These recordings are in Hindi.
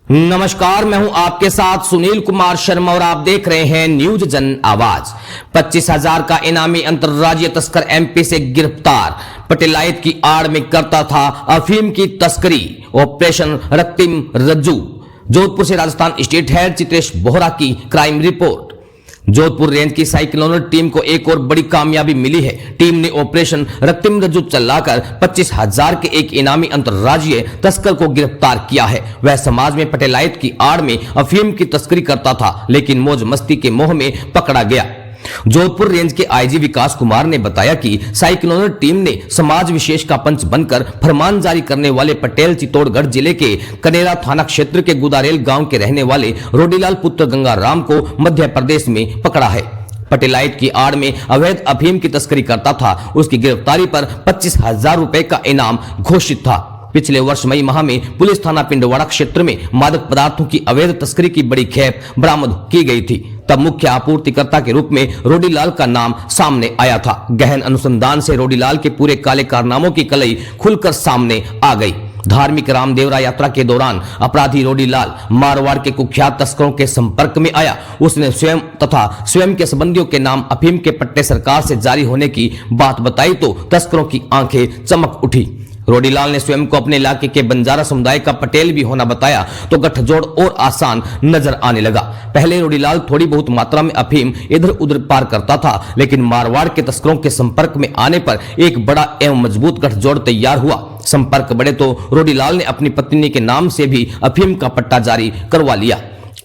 नमस्कार, मैं हूं आपके साथ सुनील कुमार शर्मा और आप देख रहे हैं न्यूज जन आवाज। 25,000 का इनामी अंतर्राज्यीय तस्कर एमपी से गिरफ्तार। पटेलायत की आड़ में करता था अफीम की तस्करी। ऑपरेशन रक्तिम रज्जू। जोधपुर से राजस्थान स्टेट हेड चित्रेश बोहरा की क्राइम रिपोर्ट। जोधपुर रेंज की साइक्लोनर टीम को एक और बड़ी कामयाबी मिली है। टीम ने ऑपरेशन रक्तिम रज्जू चलाकर 25,000 के एक इनामी अंतर्राज्यीय तस्कर को गिरफ्तार किया है। वह समाज में पटेलायत की आड़ में अफीम की तस्करी करता था, लेकिन मौज मस्ती के मोह में पकड़ा गया। जोधपुर रेंज के आईजी विकास कुमार ने बताया कि साइक्लोनर टीम ने समाज विशेष का पंच बनकर फरमान जारी करने वाले पटेल चित्तौड़गढ़ जिले के कनेरा थाना क्षेत्र के गुदारेल गांव के रहने वाले रोडीलाल पुत्र गंगाराम को मध्य प्रदेश में पकड़ा है। पटेलायत की आड़ में अवैध अफीम की तस्करी करता था। उसकी गिरफ्तारी पर 25,000 रुपए का इनाम घोषित था। पिछले वर्ष मई माह में पुलिस थाना पिंडवाड़ा क्षेत्र में मादक पदार्थों की अवैध तस्करी की बड़ी खेप बरामद की गई थी। तब मुख्य आपूर्तिकर्ता के रूप में रोडीलाल का नाम सामने आया था। गहन अनुसंधान से रोडीलाल के पूरे काले कारनामों की कलई खुलकर सामने आ गई। धार्मिक रामदेवरा यात्रा के दौरान अपराधी रोडीलाल मारवाड़ के कुख्यात तस्करों के संपर्क में आया। उसने स्वयं तथा स्वयं के संबंधियों के नाम अफीम के पट्टे सरकार से जारी होने की बात बताई तो तस्करों की आंखें चमक उठी। रोडीलाल ने स्वयं को अपने इलाके के बंजारा समुदाय का पटेल भी होना बताया तो गठजोड़ और आसान नजर आने लगा। पहले रोडीलाल थोड़ी बहुत मात्रा में अफीम इधर उधर पार करता था, लेकिन मारवाड़ के तस्करों के संपर्क में आने पर एक बड़ा एवं मजबूत गठजोड़ तैयार हुआ। संपर्क बढ़े तो रोडीलाल ने अपनी पत्नी के नाम से भी अफीम का पट्टा जारी करवा लिया।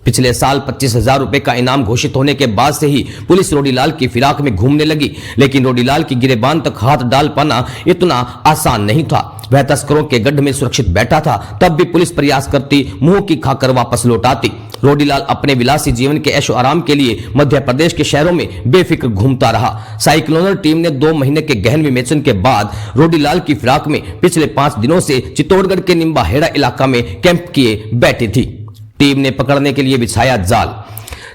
पिछले साल 25,000 रुपए का इनाम घोषित होने के बाद से ही पुलिस रोडीलाल की फिराक में घूमने लगी, लेकिन रोडीलाल की गिरेबान तक हाथ डाल पाना इतना आसान नहीं था। वह तस्करों के गड्ढे में सुरक्षित बैठा था, तब भी पुलिस प्रयास करती, मुंह की खाकर वापस लौट आती। रोडीलाल अपने विलासी जीवन के ऐशो आराम के लिए मध्य प्रदेश के शहरों में बेफिक्र घूमता रहा। साइक्लोनर टीम ने 2 महीने के गहन विवेचन के बाद रोडीलाल की फिराक में पिछले 5 दिनों से चित्तौड़गढ़ के निम्बाहेड़ा इलाका में कैंप किए बैठी थी। टीम ने पकड़ने के लिए बिछाया जाल।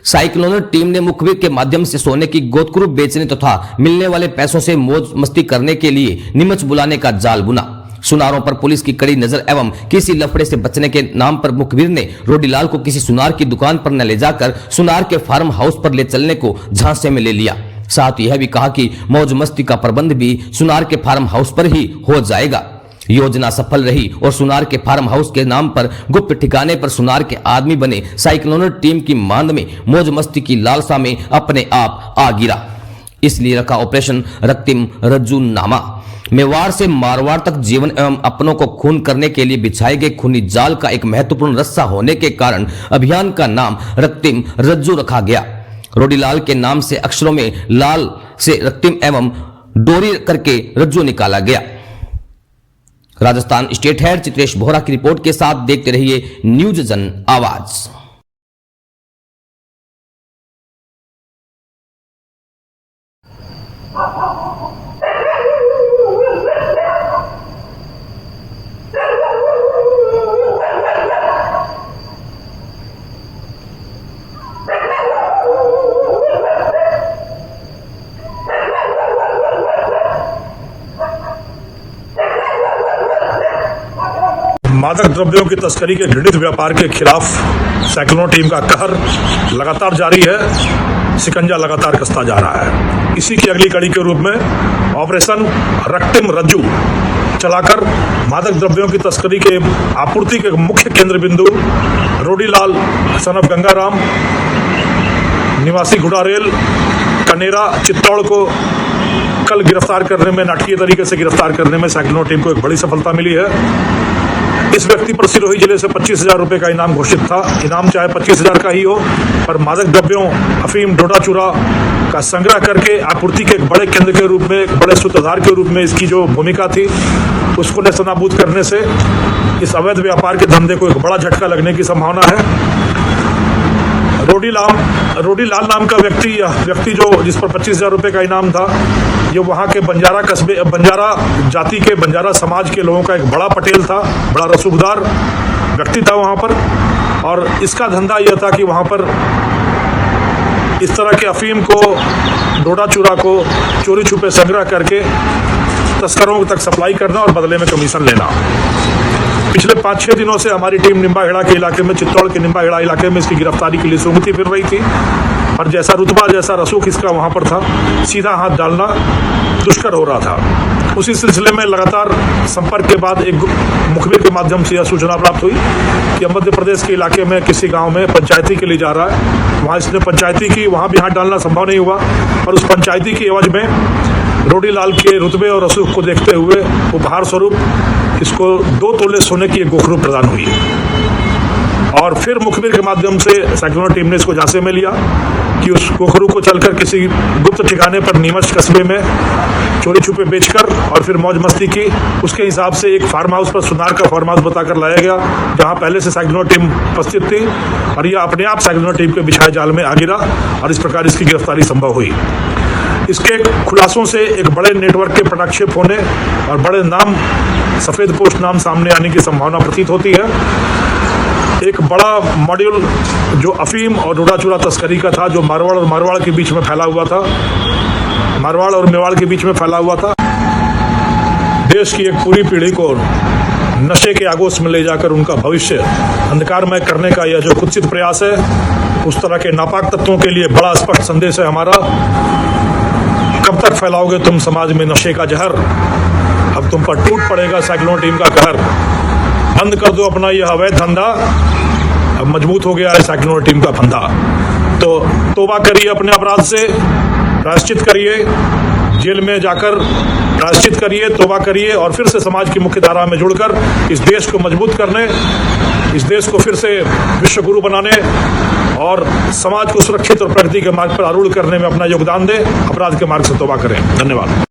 साइक्लोनर टीम ने मुखबिर के माध्यम से सोने की गोतकुरू बेचने तथा मिलने वाले पैसों से मौज मस्ती करने के लिए निमच बुलाने का जाल बुना। सुनारों पर पुलिस की कड़ी नजर एवं किसी लफड़े से बचने के नाम पर मुखबिर ने रोडीलाल को किसी सुनार की दुकान पर न ले जाकर सुनार के फार्म हाउस पर ले चलने को झांसे में ले लिया। साथ यह भी कहा कि मौज मस्ती का प्रबंध भी सुनार के फार्म हाउस पर ही हो जाएगा। योजना सफल रही और सुनार के फार्म हाउस के नाम पर गुप्त ठिकाने पर सुनार के आदमी बने। साइक्लोनर टीम की मांद में मौज मस्ती की लालसा में अपने आप आ गिरा। इसलिए रखा ऑपरेशन रक्तिम रज्जू नामा। मेवाड़ से मारवाड़ तक जीवन एवं अपनों को खून करने के लिए बिछाए गए खूनी जाल का एक महत्वपूर्ण रस्सा होने के कारण अभियान का नाम रक्तिम रज्जू रखा गया। रोडीलाल के नाम से अक्षरों में लाल से रक्तिम एवं डोरी करके रज्जू निकाला गया। राजस्थान स्टेट हेड चित्रेश बोहरा की रिपोर्ट के साथ देखते रहिए न्यूज जन आवाज। मादक द्रव्यों की तस्करी के घृणित व्यापार के खिलाफ साइक्लोनर टीम का कहर लगातार जारी है। शिकंजा लगातार कसता जा रहा है। इसी की अगली कड़ी के रूप में ऑपरेशन रक्तिम रज्जू चलाकर मादक द्रव्यों की तस्करी के आपूर्ति के मुख्य केंद्र बिंदु रोडीलाल सन ऑफ गंगाराम निवासी गुडारेल कनेरा चित्तौड़ को कल गिरफ्तार करने में, नाटकीय तरीके से गिरफ्तार करने में साइक्लोनर टीम को एक बड़ी सफलता मिली है। इस व्यक्ति पर सिरोही जिले से 25,000 रुपए का इनाम घोषित था। इनाम चाहे 25,000 का ही हो, पर मादक द्रव्यों अफीम डोडा चूरा का संग्रह करके आपूर्ति के एक बड़े केंद्र के रूप में, एक बड़े सूत्रधार के रूप में इसकी जो भूमिका थी उसको नेस्तनाबूद करने से इस अवैध व्यापार के धंधे को एक बड़ा झटका लगने की संभावना है। रोडीलाल नाम का व्यक्ति जो जिस पर 25,000 रुपए का इनाम था, ये वहाँ के बंजारा कस्बे, बंजारा जाति के, बंजारा समाज के लोगों का एक बड़ा पटेल था, बड़ा रसूखदार व्यक्ति था वहाँ पर। और इसका धंधा यह था कि वहाँ पर इस तरह के अफीम को, डोडा चूरा को चोरी छुपे संग्रह करके तस्करों तक सप्लाई करना और बदले में कमीशन लेना। पिछले 5-6 दिनों से हमारी टीम निम्बाहेड़ा के इलाके में, चित्तौड़ के निम्बाहेड़ा इलाके में इसकी गिरफ्तारी के लिए सूंघती फिर रही थी और जैसा रुतबा, जैसा रसूख इसका वहां पर था, सीधा हाथ डालना दुष्कर हो रहा था। उसी सिलसिले में लगातार संपर्क के बाद एक मुखबिर के माध्यम से यह सूचना प्राप्त हुई कि मध्य प्रदेश के इलाके में किसी गांव में पंचायती के लिए जा रहा है। वहां इसने पंचायती की, वहां भी हाथ डालना संभव नहीं हुआ और उस पंचायती की एवज में रोडीलाल के रुतबे और रसूख को देखते हुए उपहार स्वरूप इसको 2 तोले सोने की एक गोखरू प्रदान हुई और फिर मुखबिर के माध्यम से साइक्लोन टीम ने इसको झांसे में लिया कि उस गोखरू को चलकर किसी गुप्त ठिकाने पर नीमच कस्बे में चोरी छुपे बेचकर और फिर मौज मस्ती की। उसके हिसाब से एक फार्म हाउस पर, सुनार का फार्म हाउस बताकर लाया गया जहां पहले से साइक्लोन टीम उपस्थित थी और यह अपने आप साइक्लोन टीम के बिछाए जाल में आ गिरा और इस प्रकार इसकी गिरफ्तारी संभव हुई। इसके खुलासों से एक बड़े नेटवर्क के पटाक्षेप होने और बड़े नाम, सफेद पोस्ट नाम सामने आने की संभावना प्रतीत होती है। एक बड़ा मॉड्यूल जो अफीम और डोडा चूड़ा तस्करी का था, जो मारवाड़ और मारवाड़ के बीच में फैला हुआ था, मारवाड़ और मेवाड़ के बीच में फैला हुआ था, देश की एक पूरी पीढ़ी को नशे के आगोश में ले जाकर उनका भविष्य अंधकारमय करने का यह जो कुत्सित प्रयास है, उस तरह के नापाक तत्वों के लिए बड़ा स्पष्ट संदेश है हमारा। कब तक फैलाओगे तुम समाज में नशे का जहर? अब तुम पर टूट पड़ेगा साइक्लोन टीम का कहर। बंद कर दो अपना यह अवैध धंधा, अब मजबूत हो गया है साइक्लोन टीम का फंदा। तो तौबा करिए अपने अपराध से, प्रायश्चित करिए, जेल में जाकर प्रायश्चित करिए, तौबा करिए और फिर से समाज की मुख्य धारा में जुड़कर इस देश को मजबूत करने, इस देश को फिर से विश्व गुरु बनाने और समाज को सुरक्षित और प्रगति के मार्ग पर आरूढ़ करने में अपना योगदान दें। अपराध के मार्ग से तौबा करें। धन्यवाद।